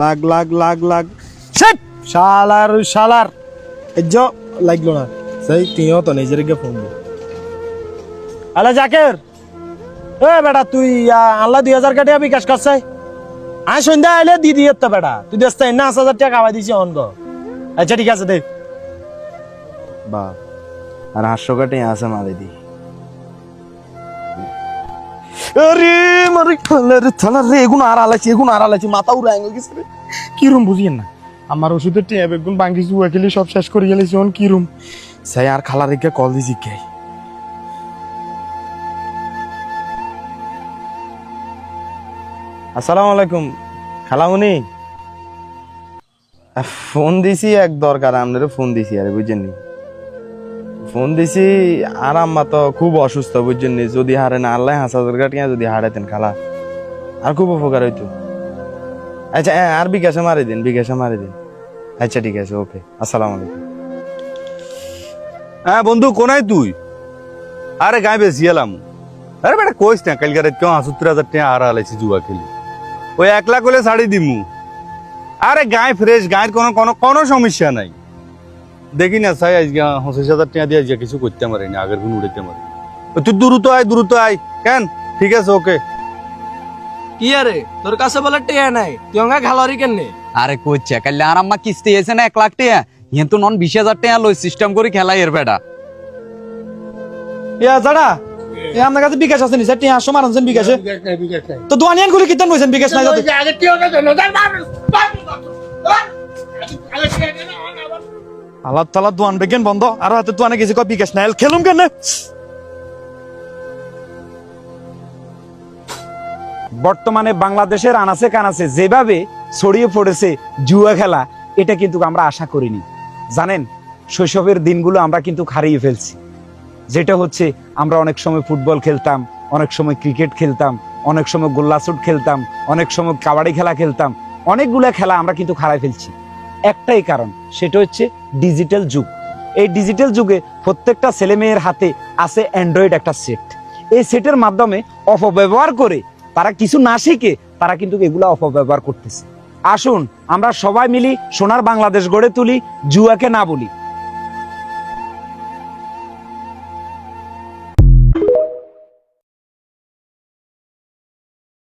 লাগ লাগ লাগ লাগ শেট শালার শালার এজো লাগলো না সেই তিও তো নিজের কে ফোন দে আলা জাকের এ বেটা তুই আল্লাহ 2000 টাকা বিকাশ করছে আয় সন্ধ্যা আইলে দি দিও তো বেটা তুই দেস্তা 9,000 টাকা কামাই দিছি অন গো আচ্ছা ঠিক আছে দে বা আর 800 কাটে আছে মারে দি আরে মারে থালা রে এগুন আর আলাইছি মাথা উড়াই গেছে রে কি রুম বুঝিয়েন না আমার ওষুধের টিয়া বেগুন বাঙ্গি জুয়া খেলে সব শেষ করে গেলেছি অন কি রুম সাই আর খালা রেখে কল দিছি কে আসসালামু আলাইকুম খালামুনি ফোন দিছি এক দরকার আপনারে ফোন দিছি আরে বুঝছেননি ফোন দিছি আর আম্মা তো খুব অসুস্থ বুঝছেননি যদি হারে না আল্লাহ 5,000 টাকা যদি হারাতেন খালা আর খুব উপকার হইতো আচ্ছা আর বিকাশে মারি দিন আচ্ছা ঠিক আছে ওকে আসসালামু আলাইকুম হ্যাঁ বন্ধু কোনায় তুই আরে গায়ে বেশি এলাম আরে বেটা কইস না কালকে রাত কেউ 70,000 টাকা আর আলাইছি জুয়া খেলি ওই 1 লাখ হলে ছাড়ি দিমু আরে গায়ে ফ্রেশ গায়ের কোনো কোনো কোনো সমস্যা নাই দেখি না চাই আজকে 25,000 টাকা দিয়ে আজকে কিছু করতে পারিনি আগের গুণ উড়াইতে পারি তুই দ্রুত আয় কেন ঠিক আছে ওকে কি আরে তোর কাছে বলে টিয়া নাই তুই অঙ্গা খালারি কেনে আরে কইছে কাল্লে আর আম্মা কিস্তি এসে না 1 লাখ টাকা ইহেন তো নন 20,000 টাকা লই সিস্টেম করে খেলাই এর বেটা ইয়া জাড়া এ আমার কাছে বিকাশ আছে নি স্যার টিয়া 800 মারছেন বিকাশে তো দোয়ানিয়ান গুলি কিতন কইছেন বিকাশ নাই যাতে আল্লাহ তাআলা দোয়ান বেগেন বন্ধ আর হাতে দোয়ানে গেছে কই বিকাশ নাই খেলুম কেন বর্তমানে বাংলাদেশের আনাচে কানাচে যেভাবে ছড়িয়ে পড়েছে জুয়া খেলা এটা কিন্তু আমরা আশা করিনি জানেন শৈশবের দিনগুলো আমরা কিন্তু হারিয়ে ফেলছি যেটা হচ্ছে আমরা অনেক সময় ফুটবল খেলতাম অনেক সময় ক্রিকেট খেলতাম অনেক সময় গোল্লাছুট খেলতাম অনেক সময় কাবাডি খেলা খেলতাম অনেকগুলো খেলা আমরা কিন্তু হারাই ফেলছি একটাই কারণ সেটা হচ্ছে ডিজিটাল যুগ এই ডিজিটাল যুগে প্রত্যেকটা ছেলে মেয়ের হাতে আছে অ্যান্ড্রয়েড একটা সেট এই সেটের মাধ্যমে অপব্যবহার করে তারা কিছু না শিখে তারা কিন্তু এগুলা অপব্যবহার করতেছে আসুন আমরা সবাই মিলি সোনার বাংলাদেশ গড়ে তুলি জুয়াকে না বলি